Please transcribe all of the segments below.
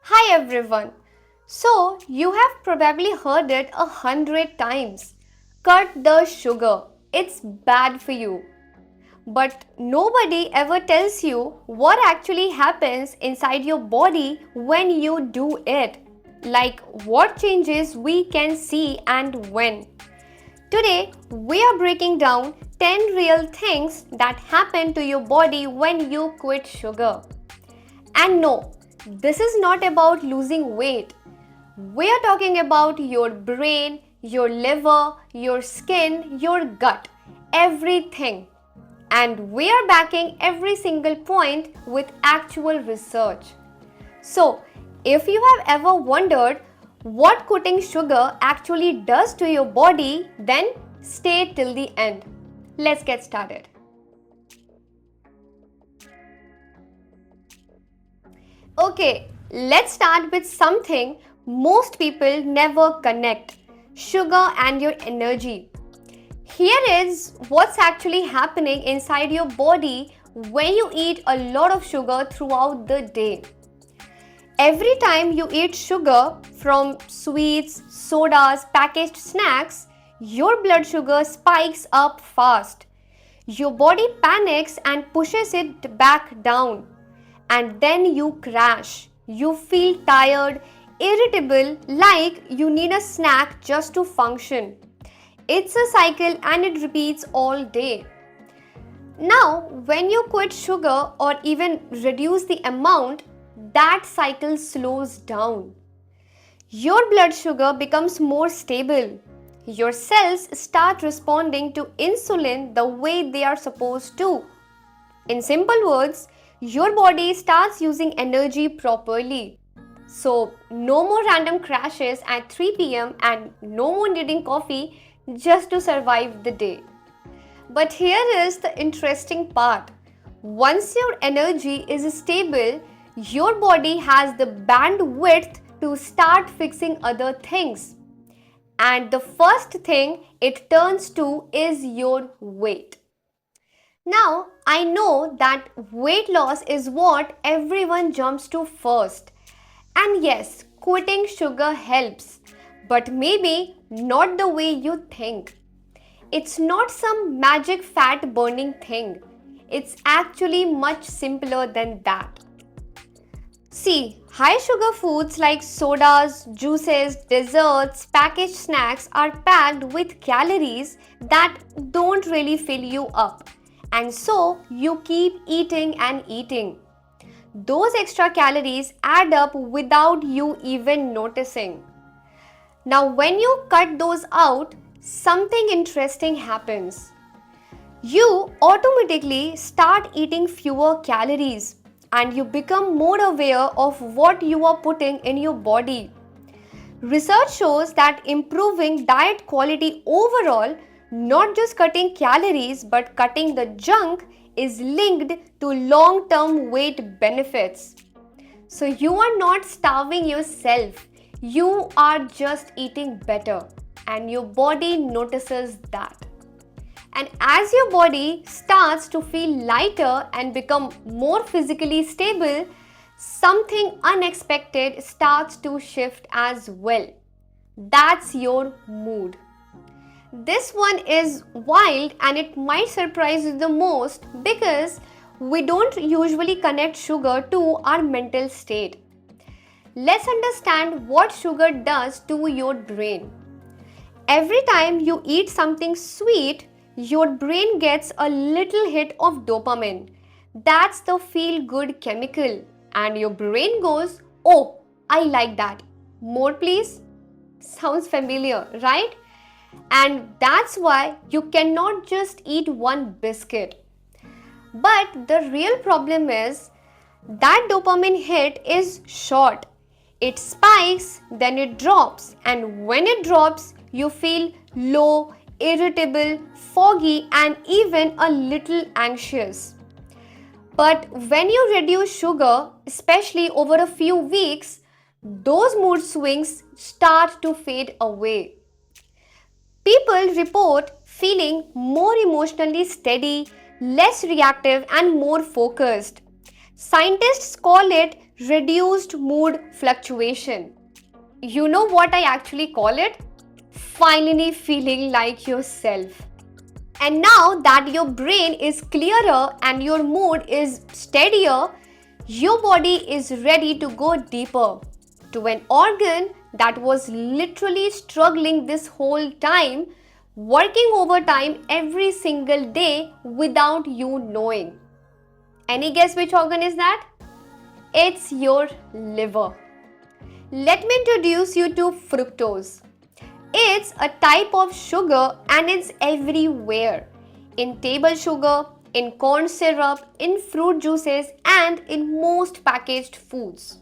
Hi everyone. So, you have probably heard it 100 times. Cut the sugar. It's bad for you. But nobody ever tells you what actually happens inside your body when you do it. Like what changes we can see and when. Today, we are breaking down 10 real things that happen to your body when you quit sugar. And no, this is not about losing weight. We are talking about your brain, your liver, your skin, your gut, everything. And we are backing every single point with actual research. So, if you have ever wondered what quitting sugar actually does to your body, then stay till the end. Let's get started. Okay, let's start with something most people never connect: sugar and your energy. Here is what's actually happening inside your body when you eat a lot of sugar throughout the day. Every time you eat sugar from sweets, sodas, packaged snacks, your blood sugar spikes up fast. Your body panics and pushes it back down. And then you crash. You feel tired, irritable, like you need a snack just to function. It's a cycle and it repeats all day. Now, when you quit sugar or even reduce the amount, that cycle slows down. Your blood sugar becomes more stable. Your cells start responding to insulin the way they are supposed to. In simple words, your body starts using energy properly. So, no more random crashes at 3 pm and no more needing coffee just to survive the day. But here is the interesting part. Once your energy is stable, your body has the bandwidth to start fixing other things. And the first thing it turns to is your weight. Now, I know that weight loss is what everyone jumps to first. And yes, quitting sugar helps, but maybe not the way you think. It's not some magic fat burning thing. It's actually much simpler than that. See, high sugar foods like sodas, juices, desserts, packaged snacks are packed with calories that don't really fill you up. And so you keep eating and eating. Those extra calories add up without you even noticing. Now, when you cut those out, something interesting happens. You automatically start eating fewer calories and you become more aware of what you are putting in your body. Research shows that improving diet quality overall, not just cutting calories but cutting the junk, is linked to long-term weight benefits. So you are not starving yourself, you are just eating better and your body notices that. And as your body starts to feel lighter and become more physically stable, something unexpected starts to shift as well. That's your mood. This one is wild and it might surprise you the most because we don't usually connect sugar to our mental state. Let's understand what sugar does to your brain. Every time you eat something sweet, your brain gets a little hit of dopamine. That's the feel-good chemical. And your brain goes, "Oh, I like that. More please?" Sounds familiar, right? And that's why you cannot just eat one biscuit. But the real problem is that dopamine hit is short. It spikes, then it drops, and when it drops, you feel low, irritable, foggy, and even a little anxious. But when you reduce sugar, especially over a few weeks, those mood swings start to fade away. People report feeling more emotionally steady, less reactive, and more focused. Scientists call it reduced mood fluctuation. You know what I actually call it? Finally feeling like yourself. And now that your brain is clearer and your mood is steadier, your body is ready to go deeper to an organ that was literally struggling this whole time, working overtime every single day without you knowing. Any guess which organ is that? It's your liver. Let me introduce you to fructose. It's a type of sugar and it's everywhere. In table sugar, in corn syrup, in fruit juices, and in most packaged foods.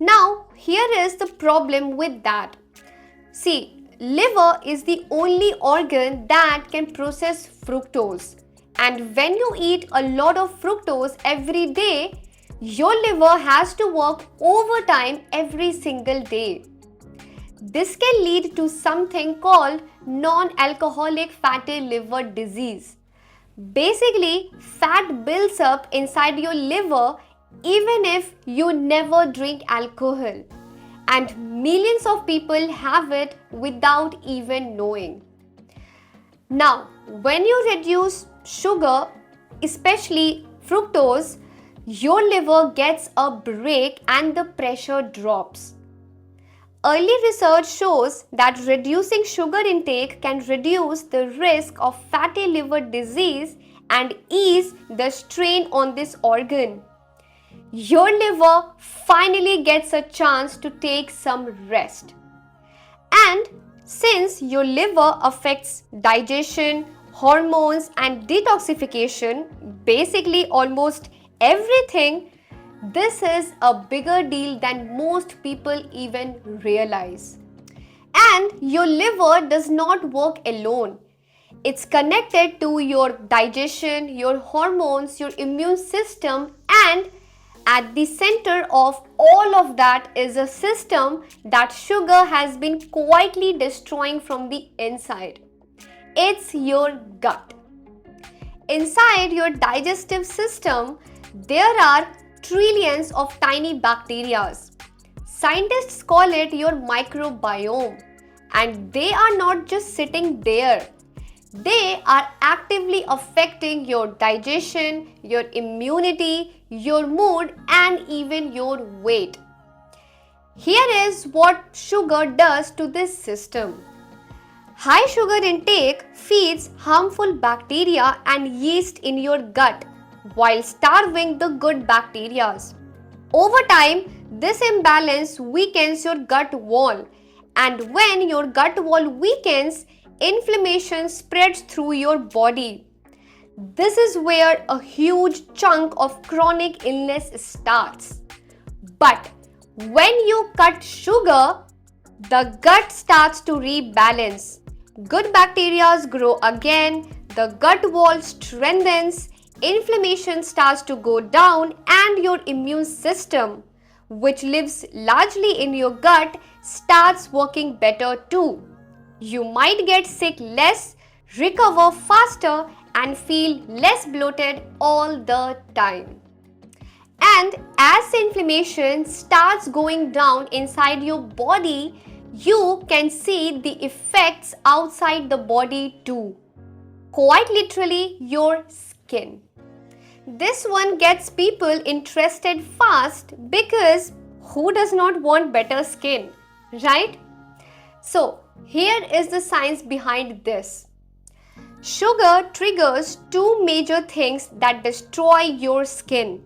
Now, here is the problem with that. See, liver is the only organ that can process fructose. And when you eat a lot of fructose every day, your liver has to work overtime every single day. This can lead to something called non-alcoholic fatty liver disease. Basically, fat builds up inside your liver even if you never drink alcohol. And millions of people have it without even knowing. Now, when you reduce sugar, especially fructose, your liver gets a break and the pressure drops. Early research shows that reducing sugar intake can reduce the risk of fatty liver disease and ease the strain on this organ. Your liver finally gets a chance to take some rest. And since your liver affects digestion, hormones, and detoxification, basically almost everything, this is a bigger deal than most people even realize. And your liver does not work alone. It's connected to your digestion, your hormones, your immune system, and at the center of all of that is a system that sugar has been quietly destroying from the inside. It's your gut. Inside your digestive system, there are trillions of tiny bacteria. Scientists call it your microbiome, and they are not just sitting there. They are actively affecting your digestion, your immunity, your mood, and even your weight. Here is what sugar does to this system. High sugar intake feeds harmful bacteria and yeast in your gut while starving the good bacteria. Over time, this imbalance weakens your gut wall, and when your gut wall weakens, inflammation spreads through your body. This is where a huge chunk of chronic illness starts. But when you cut sugar, the gut starts to rebalance. Good bacteria grow again, the gut wall strengthens, inflammation starts to go down, and your immune system, which lives largely in your gut, starts working better too. You might get sick less, recover faster, and feel less bloated all the time. And as inflammation starts going down inside your body, you can see the effects outside the body too. Quite literally, your skin. This one gets people interested fast because who does not want better skin, right? So, here is the science behind this. Sugar triggers two major things that destroy your skin.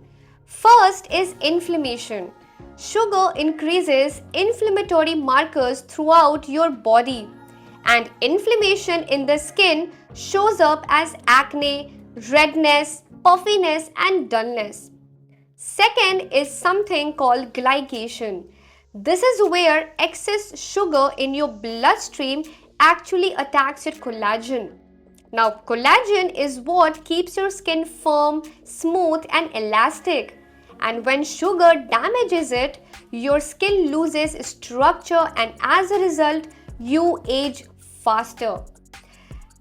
First is inflammation. Sugar increases inflammatory markers throughout your body, and inflammation in the skin shows up as acne, redness, puffiness, and dullness. Second is something called glycation. This is where excess sugar in your bloodstream actually attacks your collagen. Now, collagen is what keeps your skin firm, smooth, and elastic. And when sugar damages it, your skin loses structure, and as a result, you age faster.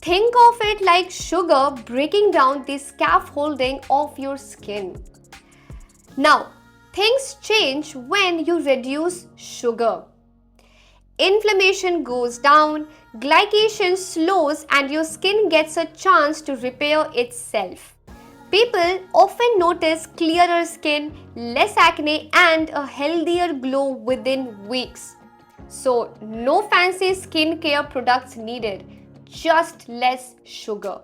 Think of it like sugar breaking down the scaffolding of your skin. Now, Things change when you reduce sugar. Inflammation goes down, glycation slows, and your skin gets a chance to repair itself. People often notice clearer skin, less acne, and a healthier glow within weeks. So, no fancy skincare products needed, just less sugar.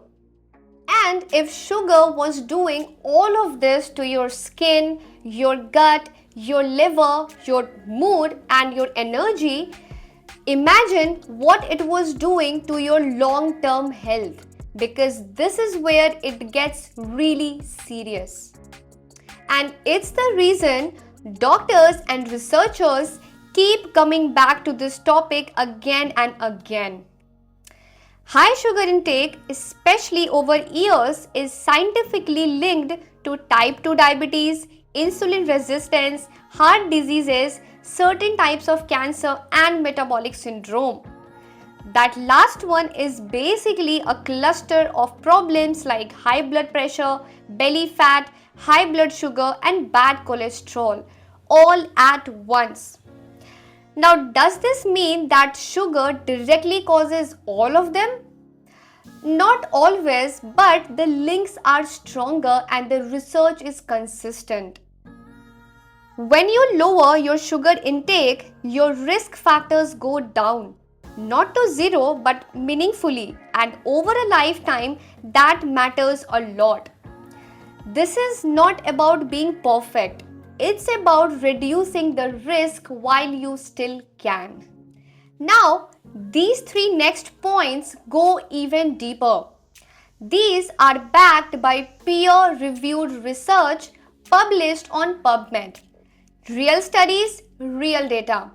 And if sugar was doing all of this to your skin, your gut, your liver, your mood, and your energy, imagine what it was doing to your long term health, because this is where it gets really serious. And it's the reason doctors and researchers keep coming back to this topic again and again. High sugar intake, especially over years, is scientifically linked to type 2 diabetes, insulin resistance, heart diseases, certain types of cancer, and metabolic syndrome. That last one is basically a cluster of problems like high blood pressure, belly fat, high blood sugar, and bad cholesterol, all at once. Now, does this mean that sugar directly causes all of them? Not always, but the links are stronger and the research is consistent. When you lower your sugar intake, your risk factors go down. Not to zero, but meaningfully, and over a lifetime, that matters a lot. This is not about being perfect. It's about reducing the risk while you still can. Now, these three next points go even deeper. These are backed by peer-reviewed research published on PubMed. Real studies, real data.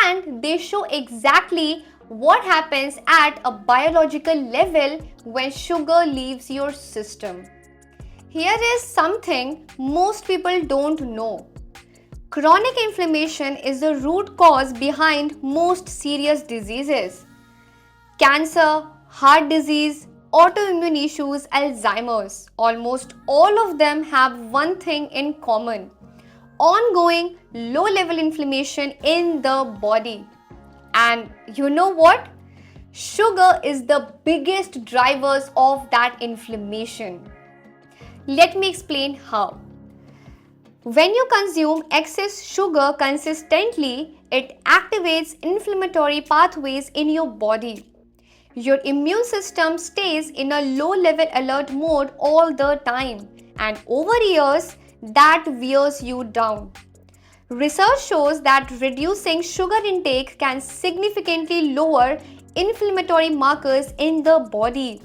And they show exactly what happens at a biological level when sugar leaves your system. Here is something most people don't know. Chronic inflammation is the root cause behind most serious diseases. Cancer, heart disease, autoimmune issues, Alzheimer's. Almost all of them have one thing in common: ongoing low level inflammation in the body. And you know what? Sugar is the biggest drivers of that inflammation. Let me explain how. When you consume excess sugar consistently, it activates inflammatory pathways in your body. Your immune system stays in a low-level alert mode all the time, and over years, that wears you down. Research shows that reducing sugar intake can significantly lower inflammatory markers in the body.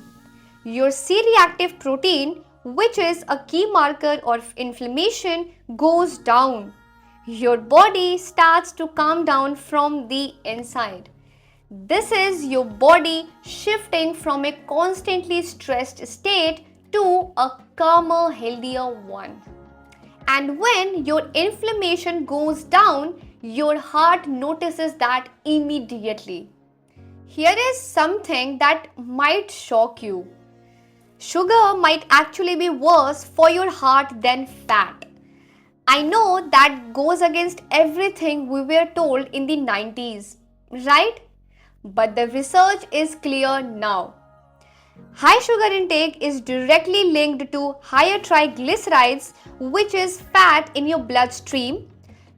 Your C-reactive protein, which is a key marker of inflammation, goes down. Your body starts to calm down from the inside. This is your body shifting from a constantly stressed state to a calmer, healthier one. And when your inflammation goes down, your heart notices that immediately. Here is something that might shock you. Sugar might actually be worse for your heart than fat. I know that goes against everything we were told in the 90s, right? But the research is clear now. High sugar intake is directly linked to higher triglycerides, which is fat in your bloodstream,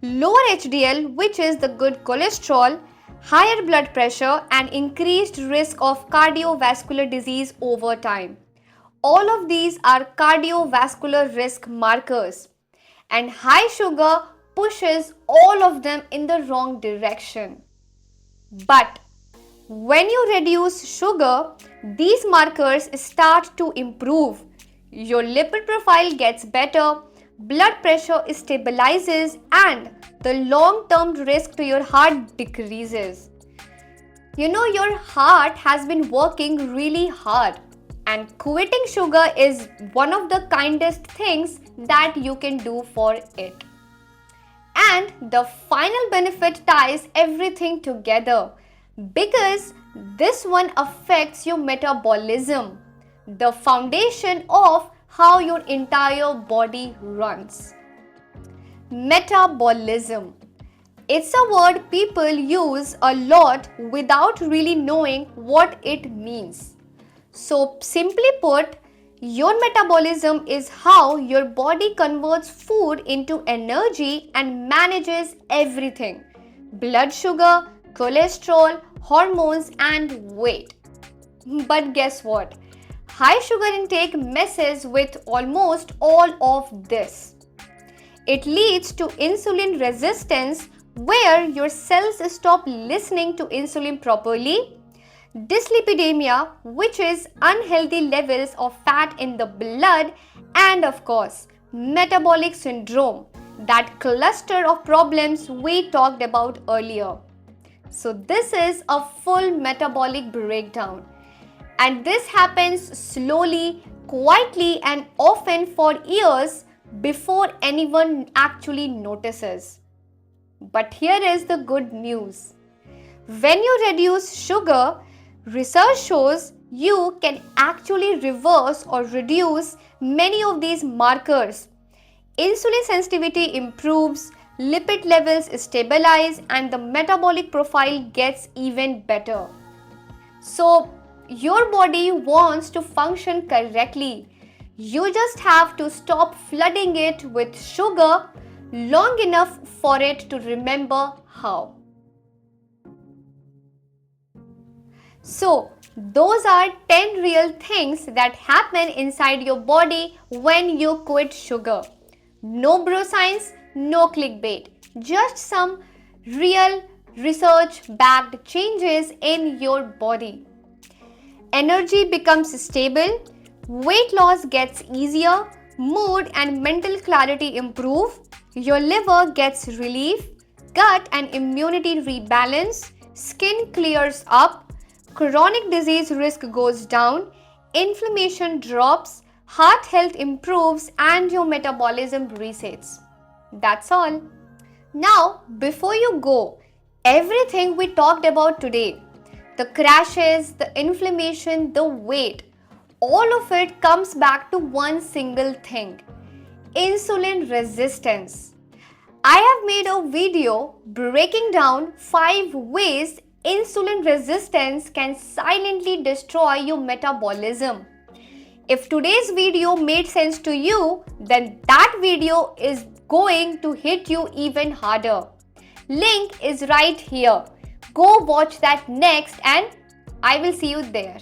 lower HDL, which is the good cholesterol, higher blood pressure, and increased risk of cardiovascular disease over time. All of these are cardiovascular risk markers, and high sugar pushes all of them in the wrong direction. But when you reduce sugar, these markers start to improve. Your lipid profile gets better, blood pressure stabilizes, and the long-term risk to your heart decreases. Your heart has been working really hard, and quitting sugar is one of the kindest things that you can do for it. And the final benefit ties everything together, because this one affects your metabolism, the foundation of how your entire body runs. Metabolism. It's a word people use a lot without really knowing what it means. So, simply put, your metabolism is how your body converts food into energy and manages everything: blood sugar, cholesterol, hormones, and weight. But guess what? High sugar intake messes with almost all of this. It leads to insulin resistance, where your cells stop listening to insulin properly, dyslipidemia, which is unhealthy levels of fat in the blood, and of course, metabolic syndrome, that cluster of problems we talked about earlier. So, this is a full metabolic breakdown, and this happens slowly, quietly, and often for years before anyone actually notices. But here is the good news. When you reduce sugar, research shows you can actually reverse or reduce many of these markers. Insulin sensitivity improves, lipid levels stabilize, and the metabolic profile gets even better. So, your body wants to function correctly. You just have to stop flooding it with sugar long enough for it to remember how. So, those are 10 real things that happen inside your body when you quit sugar. No bro science, no clickbait, just some real research backed changes in your body. Energy becomes stable, weight loss gets easier, mood and mental clarity improve, your liver gets relief, gut and immunity rebalance, skin clears up, chronic disease risk goes down, inflammation drops, heart health improves, and your metabolism resets. That's all. Now, before you go, everything we talked about today, the crashes, the inflammation, the weight, all of it comes back to one single thing: insulin resistance. I have made a video breaking down 5 ways insulin resistance can silently destroy your metabolism. If today's video made sense to you, then that video is going to hit you even harder. Link is right here. Go watch that next, and I will see you there.